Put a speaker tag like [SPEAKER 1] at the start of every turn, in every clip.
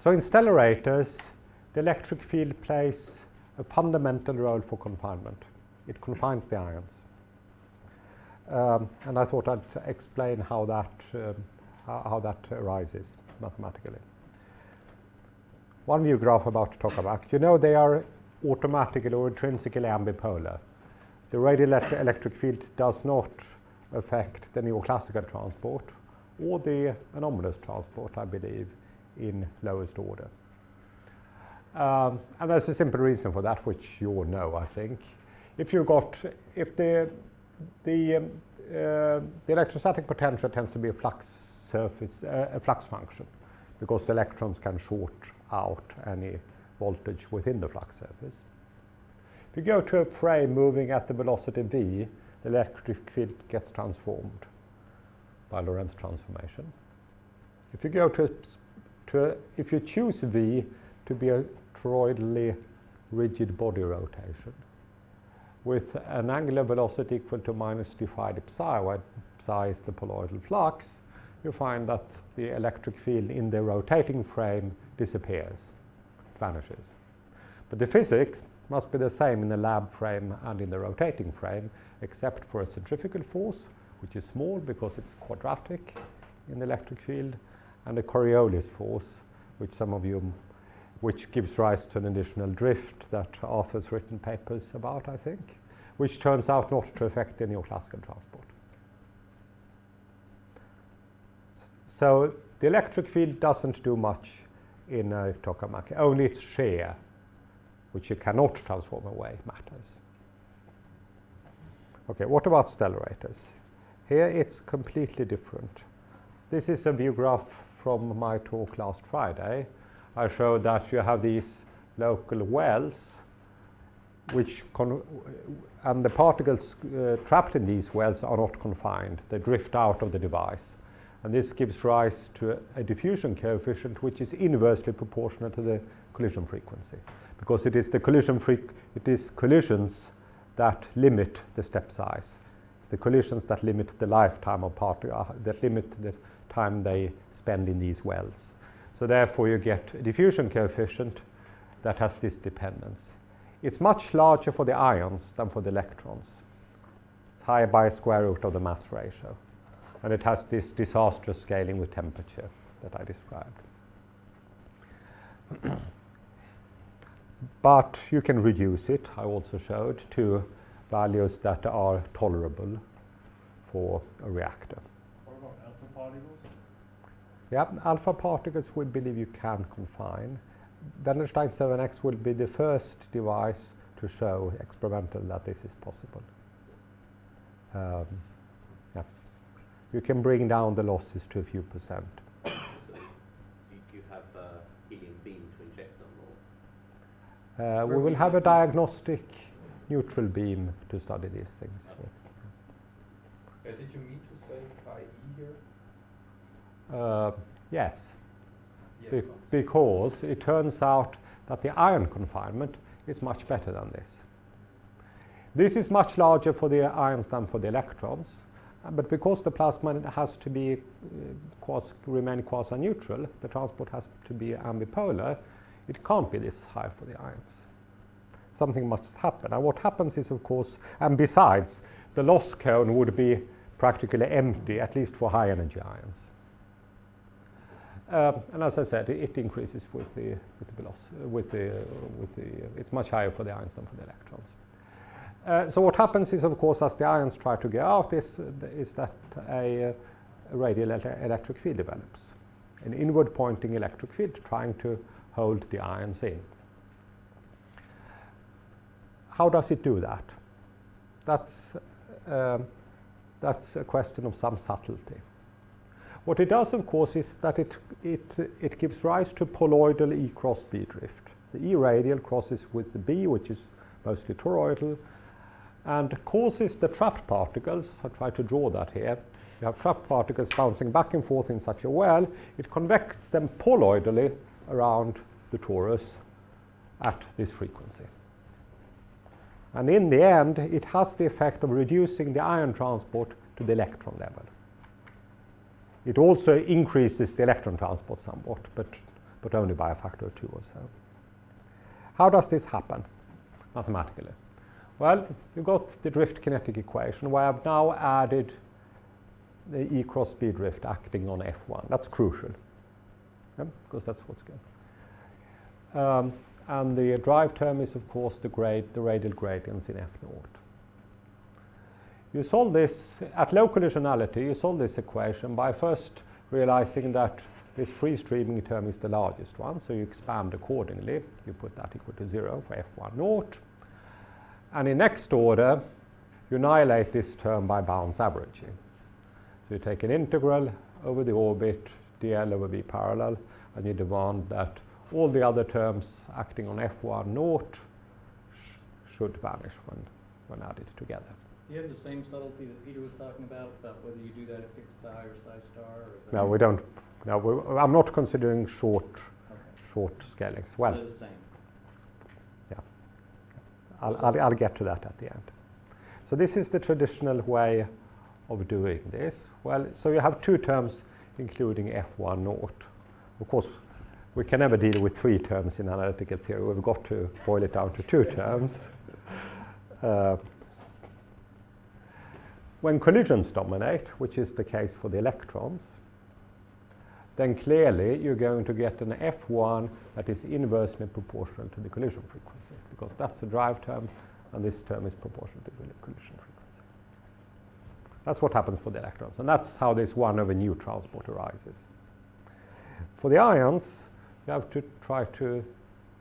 [SPEAKER 1] So in stellarators, the electric field plays a fundamental role for confinement. It confines the ions. And I thought I'd explain how that arises mathematically. One view graph about tokamak. You know they are automatically or intrinsically ambipolar. The radioelectric field does not affect the neoclassical transport or the anomalous transport, I believe, in lowest order. And there's a simple reason for that, which you all know, I think. If the electrostatic potential tends to be a flux function, because the electrons can short out any voltage within the flux surface. If you go to a frame moving at the velocity v, the electric field gets transformed by Lorentz transformation. If you go if you choose v to be a toroidally rigid body rotation with an angular velocity equal to minus d phi d psi, where psi is the poloidal flux, you find that the electric field in the rotating frame disappears, vanishes. But the physics must be the same in the lab frame and in the rotating frame, except for a centrifugal force, which is small because it's quadratic in the electric field, and a Coriolis force, which gives rise to an additional drift that Arthur's written papers about, I think, which turns out not to affect the neoclassical transport. So the electric field doesn't do much in a tokamak. Only its shear, which you cannot transform away, matters. Okay, what about stellarators? Here it's completely different. This is a view graph from my talk last Friday. I showed that you have these local wells, and the particles trapped in these wells are not confined. They drift out of the device. And this gives rise to a diffusion coefficient which is inversely proportional to the collision frequency, because it is collisions that limit the step size. It's the collisions that limit the lifetime of particles, that limit the time they spend in these wells. So therefore you get a diffusion coefficient that has this dependence. It's much larger for the ions than for the electrons. It's higher by a square root of the mass ratio. And it has this disastrous scaling with temperature that I described. But you can reduce it, I also showed, to values that are tolerable for a reactor.
[SPEAKER 2] What about alpha particles?
[SPEAKER 1] Yeah, alpha particles we believe you can confine. Wendelstein 7X will be the first device to show experimentally that this is possible. You can bring down the losses to a few percent.
[SPEAKER 3] So you have a helium beam to inject them? Or?
[SPEAKER 1] We will have a diagnostic neutral beam to study these things with.
[SPEAKER 2] Did you mean to say pi E here?
[SPEAKER 1] Yes,
[SPEAKER 2] Yeah,
[SPEAKER 1] because it turns out that the ion confinement is much better than this. This is much larger for the ions than for the electrons, but because the plasma has to be remain quasi-neutral, the transport has to be ambipolar, it can't be this high for the ions. Something must happen. And what happens is, of course, and besides, the loss cone would be practically empty, at least for high energy ions. And as I said, it increases with the velocity, it's much higher for the ions than for the electrons. So what happens is, of course, as the ions try to get out, is that a radial electric field develops, an inward pointing electric field trying to hold the ions in. How does it do that? That's a question of some subtlety. What it does, of course, is that it gives rise to poloidal E cross B drift. The E radial crosses with the B, which is mostly toroidal, and causes the trapped particles. I'll try to draw that here. You have trapped particles bouncing back and forth in such a well. It convects them poloidally around the torus at this frequency. And in the end, it has the effect of reducing the ion transport to the electron level. It also increases the electron transport somewhat, but but only by a factor of 2 or so. How does this happen mathematically? Well, you've got the drift kinetic equation where I've now added the E cross B drift acting on F1. That's crucial, because that's what's good. And the drive term is, of course, the radial gradients in F naught. You solve this at low collisionality. You solve this equation by first realizing that this free streaming term is the largest one, so you expand accordingly. You put that equal to 0 for F1 naught. And in next order, you annihilate this term by bounds averaging. So you take an integral over the orbit, dl over b parallel, and you demand that all the other terms acting on F1 naught should vanish when added together.
[SPEAKER 4] Do you have the same subtlety that Peter was talking about whether you do that at fixed psi or psi star? Or
[SPEAKER 1] No, we don't. No, I'm not considering short scalings. Well,
[SPEAKER 4] they're the same.
[SPEAKER 1] I'll get to that at the end. So this is the traditional way of doing this. Well, so you have 2 terms including F1 naught. Of course, we can never deal with 3 terms in analytical theory. We've got to boil it down to 2 terms. When collisions dominate, which is the case for the electrons, then clearly you're going to get an F1 that is inversely proportional to the collision frequency, because that's the drive term, and this term is proportional to the collision frequency. That's what happens for the electrons, and that's how this 1 over nu transport arises. For the ions, you have to try to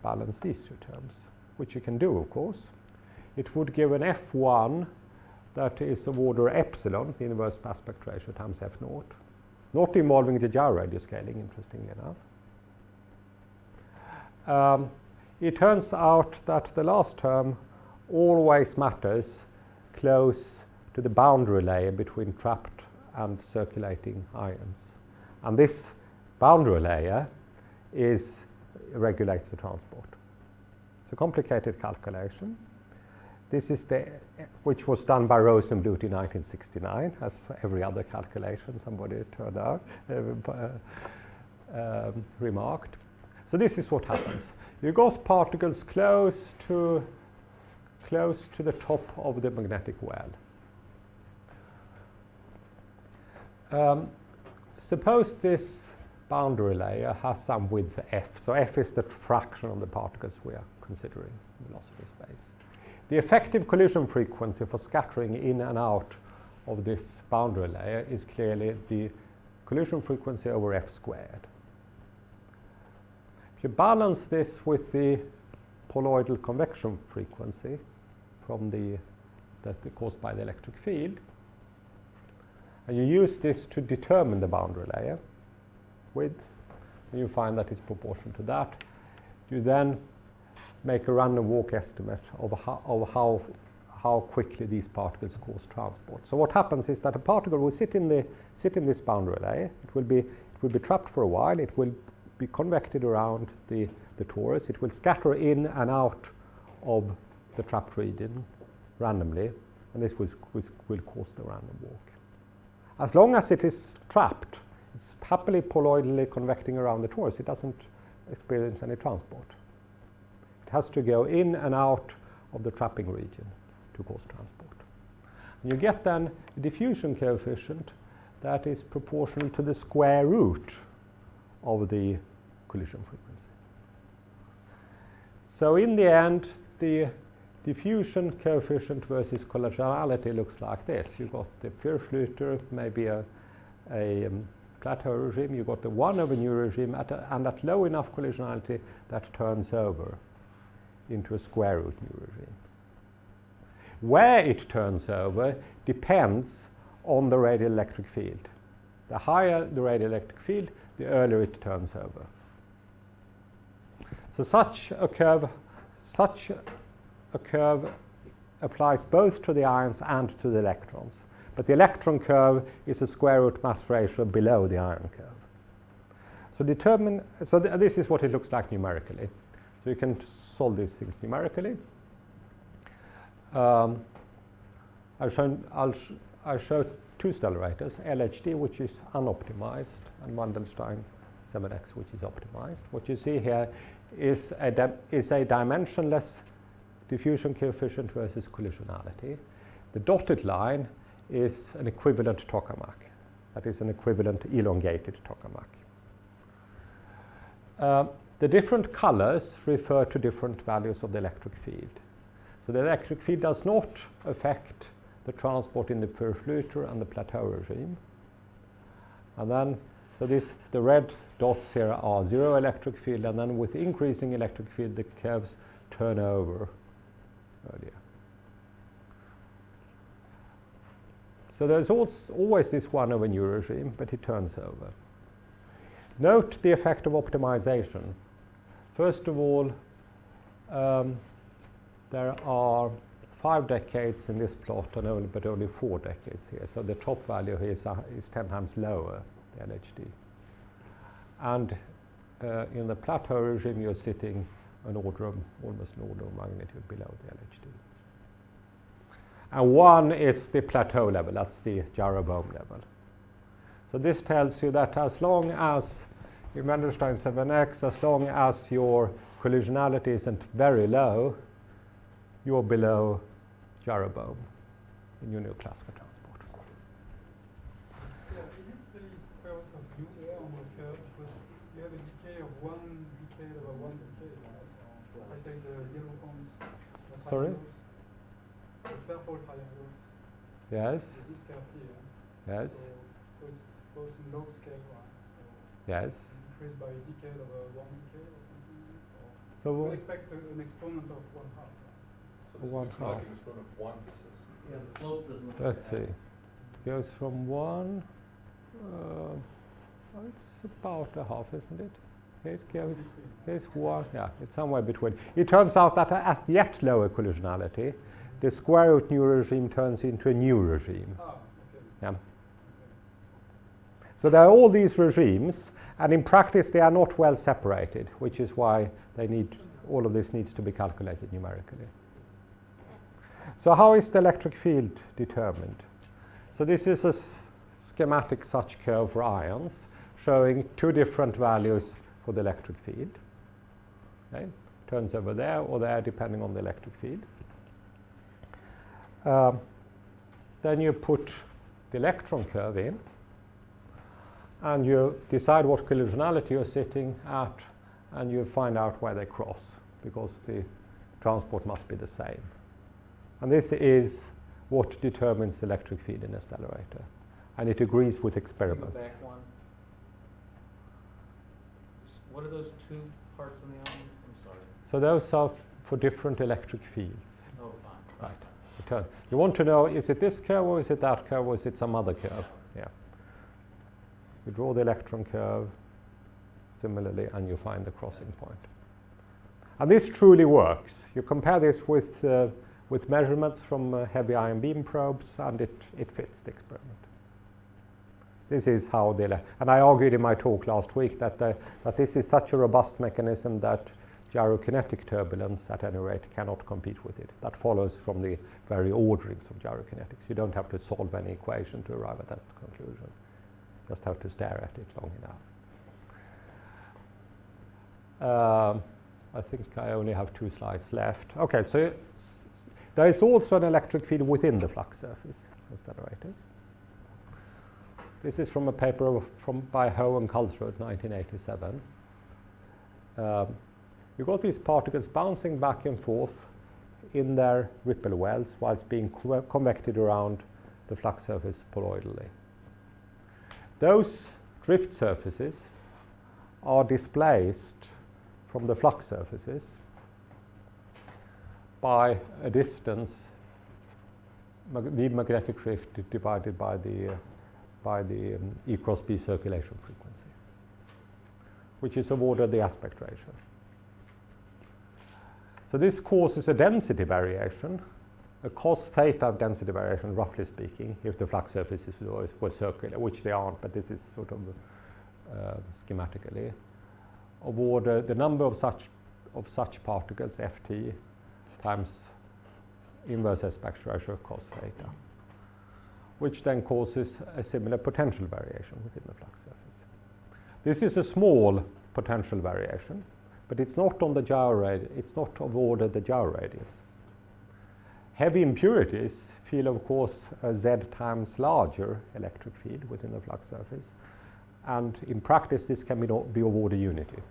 [SPEAKER 1] balance these 2 terms, which you can do, of course. It would give an F1 that is of order epsilon, the inverse mass spectral ratio, times F naught, not involving the gyro radius scaling, interestingly enough. It turns out that the last term always matters close to the boundary layer between trapped and circulating ions. And this boundary layer regulates the transport. It's a complicated calculation. This is which was done by Rosenbluth in 1969, as every other calculation somebody turned out, remarked. So this is what happens. You got particles close to the top of the magnetic well. Suppose this boundary layer has some width f. So f is the fraction of the particles we are considering in velocity space. The effective collision frequency for scattering in and out of this boundary layer is clearly the collision frequency over f squared. If you balance this with the poloidal convection frequency from that caused by the electric field, and you use this to determine the boundary layer width, and you find that it's proportional to that, you then make a random walk estimate of how quickly these particles cause transport. So what happens is that a particle will sit in this boundary layer. It will be trapped for a while. It will be convected around the torus. It will scatter in and out of the trapped region randomly, and this will cause the random walk. As long as it is trapped, it's happily poloidally convecting around the torus. It doesn't experience any transport. It has to go in and out of the trapping region to cause transport. And you get then a diffusion coefficient that is proportional to the square root of the collision frequency. So in the end, the diffusion coefficient versus collisionality looks like this. You've got the Firschlüter, maybe a plateau regime. You've got the 1 over nu regime, and at low enough collisionality that turns over into a square root nu regime. Where it turns over depends on the radial electric field. The higher the radial electric field, the earlier it turns over. So such a curve applies both to the ions and to the electrons. But the electron curve is a square root mass ratio below the ion curve. So this is what it looks like numerically. So you can solve these things numerically. I show 2 stellarators, LHD, which is unoptimized, and Mandelstein 7x, which is optimized. What you see here is a dimensionless diffusion coefficient versus collisionality. The dotted line is an equivalent tokamak. That is an equivalent elongated tokamak. The different colors refer to different values of the electric field. So the electric field does not affect the transport in the Purge-Luther and the plateau regime. And then, so the red dots here are zero electric field, and then with increasing electric field, the curves turn over earlier. So there's always this 1 over nu regime, but it turns over. Note the effect of optimization. First of all, there are 5 decades in this plot, but only 4 decades here. So the top value here is 10 times lower, the LHD. And in the plateau regime, you're sitting almost an order of magnitude below the LHD. And 1 is the plateau level, that's the gyrobohm level. So this tells you that as long as you Mendelstein 7x, as long as your collisionality isn't very low, you're below gyrobohm in your new classical transport.
[SPEAKER 5] Yeah, is it really squares of u here on the curve? Because you have a decay of 1 decade over 1 decade, right? I take the yellow points.
[SPEAKER 1] Sorry?
[SPEAKER 5] The purple triangles.
[SPEAKER 1] Yes.
[SPEAKER 5] This curve here.
[SPEAKER 1] Yes.
[SPEAKER 5] So it's both in log scale, right? So
[SPEAKER 1] Yes.
[SPEAKER 5] increased by a decade over 1 decade or something.
[SPEAKER 1] So
[SPEAKER 5] We
[SPEAKER 1] what?
[SPEAKER 5] expect an exponent of 1/2.
[SPEAKER 2] So this
[SPEAKER 1] One
[SPEAKER 2] looks like
[SPEAKER 1] half.
[SPEAKER 2] an exponent of 1, this is.
[SPEAKER 4] Yeah, the slope doesn't look
[SPEAKER 1] Let's
[SPEAKER 4] like
[SPEAKER 1] see. Goes from 1. It's about a half, isn't it? It goes. It's 1. Yeah, it's somewhere between. It turns out that at yet lower collisionality, the square root nu regime turns into a new regime.
[SPEAKER 5] Okay.
[SPEAKER 1] Yeah. So there are all these regimes, and in practice they are not well separated, which is why all of this needs to be calculated numerically. So how is the electric field determined? So this is a schematic such curve for ions, showing 2 different values for the electric field. Okay? Turns over there or there, depending on the electric field. Then you put the electron curve in, and you decide what collisionality you're sitting at, and you find out where they cross, because the transport must be the same. And this is what determines the electric field in a stellarator, and it agrees with experiments.
[SPEAKER 4] Can you go back one? What are those 2 parts on the ions? I'm sorry.
[SPEAKER 1] So those are for different electric fields.
[SPEAKER 4] Oh, fine.
[SPEAKER 1] Right. You want to know, is it this curve or is it that curve or is it some other curve? Yeah. You draw the electron curve similarly and you find the crossing point. And this truly works. You compare this with measurements from heavy ion beam probes, and it fits the experiment. This is how and I argued in my talk last week that this is such a robust mechanism that gyrokinetic turbulence, at any rate, cannot compete with it. That follows from the very orderings of gyrokinetics. You don't have to solve any equation to arrive at that conclusion. You just have to stare at it long enough. I think I only have 2 slides left. Okay, so there is also an electric field within the flux surface of stellarator. This is from a paper by Ho and Kulsrud, 1987. You got these particles bouncing back and forth in their ripple wells whilst being convected around the flux surface poloidally. Those drift surfaces are displaced from the flux surfaces by a distance, the magnetic drift divided by the E cross B circulation frequency, which is of order the aspect ratio. So this causes a density variation, a cos theta density variation, roughly speaking, if the flux surfaces were circular, which they aren't, but this is sort of schematically, of order the number of such particles, Ft, times inverse aspect ratio cos theta, which then causes a similar potential variation within the flux surface. This is a small potential variation, but it's not on the gyro it's not of order the gyro radius. Heavy impurities feel, of course, a z times larger electric field within the flux surface, and in practice this can be of order unity.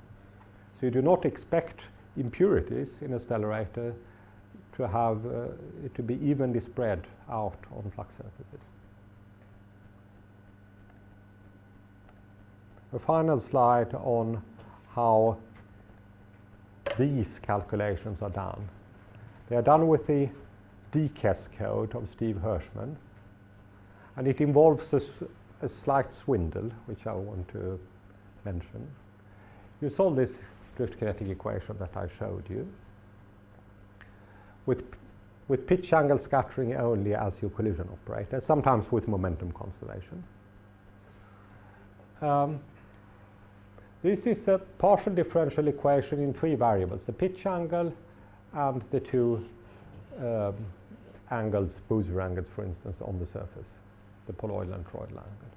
[SPEAKER 1] So you do not expect impurities in a stellarator to have to be evenly spread out on flux surfaces. A final slide on how these calculations are done. They are done with the DKES code of Steve Hirschman, and it involves a slight swindle, which I want to mention. You solve this drift kinetic equation that I showed you with pitch angle scattering only as your collision operator, sometimes with momentum conservation. This is a partial differential equation in 3 variables, the pitch angle and the 2 angles, Boozer angles, for instance, on the surface, the poloidal and toroidal angle.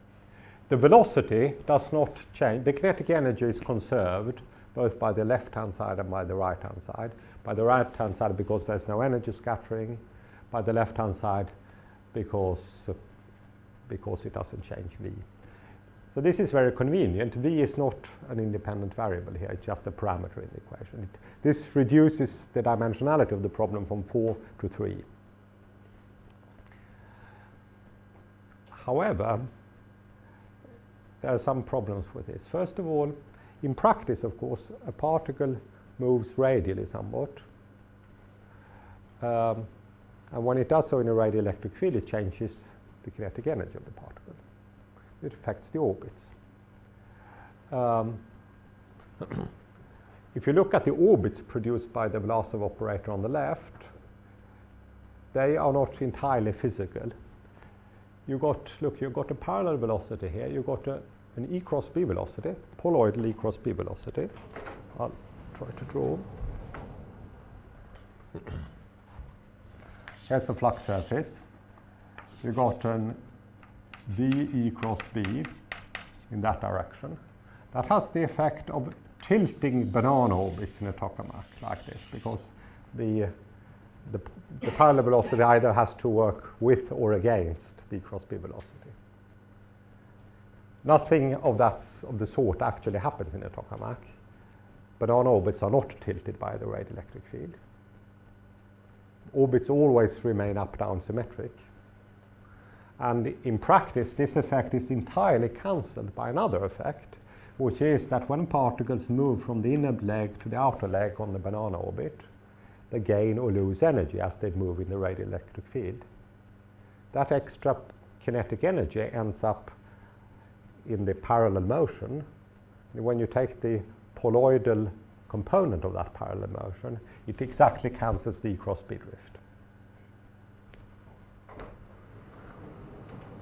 [SPEAKER 1] The velocity does not change. The kinetic energy is conserved both by the left-hand side and by the right-hand side. By the right-hand side because there's no energy scattering, by the left-hand side because it doesn't change V. So this is very convenient. V is not an independent variable here, it's just a parameter in the equation. This reduces the dimensionality of the problem from 4 to 3. However, there are some problems with this. First of all, in practice, of course, a particle moves radially somewhat. And when it does so in a radial electric field, it changes the kinetic energy of the particle. It affects the orbits. If you look at the orbits produced by the Vlasov operator on the left, they are not entirely physical. You've got a parallel velocity here. You've got an E cross B velocity, poloidal E cross B velocity. I'll try to draw. Here's the flux surface. You've got an VE cross B in that direction. That has the effect of tilting banana orbits in a tokamak like this, because the parallel velocity either has to work with or against the cross B velocity. Nothing of the sort actually happens in a tokamak. Banana orbits are not tilted by the radial electric field. Orbits always remain up-down symmetric. And in practice, this effect is entirely cancelled by another effect, which is that when particles move from the inner leg to the outer leg on the banana orbit, they gain or lose energy as they move in the radial electric field. That extra kinetic energy ends up in the parallel motion. When you take the poloidal component of that parallel motion, it exactly cancels the E cross B drift.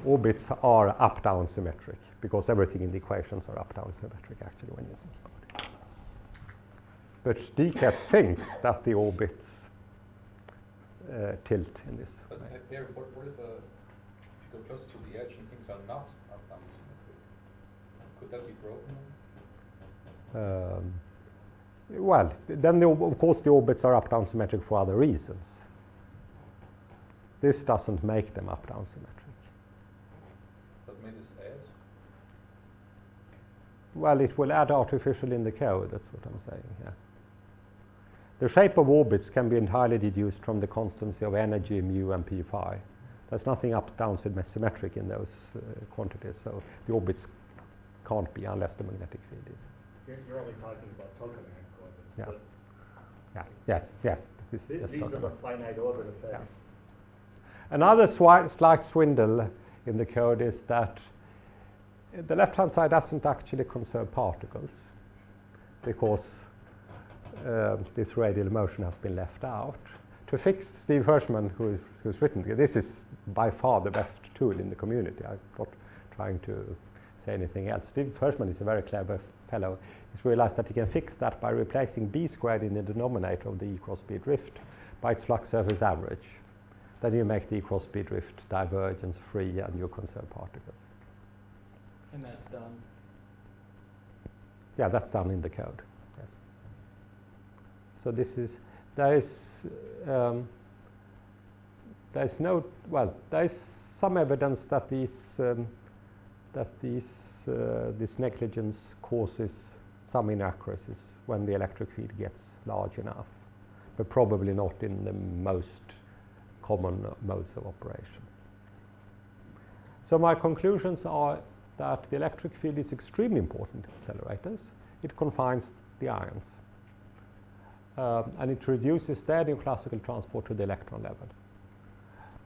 [SPEAKER 1] Orbits are up-down symmetric because everything in the equations are up-down symmetric actually when you think about it. But DKES thinks that the orbits tilt in this
[SPEAKER 2] But
[SPEAKER 1] way.
[SPEAKER 2] here, what if you go close to the edge and things are not up-down symmetric? Could that be broken?
[SPEAKER 1] Well, then of course the orbits are up-down symmetric for other reasons. This doesn't make them up-down symmetric.
[SPEAKER 2] But may this add?
[SPEAKER 1] Well, it will add artificially in the code, that's what I'm saying here. The shape of orbits can be entirely deduced from the constancy of energy, mu, and p phi. There's nothing up-down symmetric in those quantities, so the orbits can't be unless the magnetic field is.
[SPEAKER 6] You're only talking about tokamak orbits.
[SPEAKER 1] Yeah.
[SPEAKER 6] But
[SPEAKER 1] Yeah. Yes. This is just
[SPEAKER 6] these are
[SPEAKER 1] talking
[SPEAKER 6] the
[SPEAKER 1] about.
[SPEAKER 6] finite orbit effects.
[SPEAKER 1] Another slight swindle in the code is that the left-hand side doesn't actually conserve particles because this radial motion has been left out. To fix Steve Hirschman, who's written this is by far the best tool in the community. I'm not trying to say anything else. Steve Hirschman is a very clever fellow. He's realized that he can fix that by replacing B squared in the denominator of the E cross B drift by its flux surface average. Then you make the E cross B drift divergence free and you conserve particles.
[SPEAKER 4] And that's done.
[SPEAKER 1] Yeah, that's done in the code. Yes. So this is there is some evidence that this negligence causes some inaccuracies when the electric field gets large enough, but probably not in the most common modes of operation. So my conclusions are that the electric field is extremely important in accelerators. It confines the ions, and it reduces their neoclassical transport to the electron level.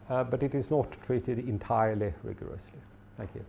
[SPEAKER 1] But it is not treated entirely rigorously. Thank you.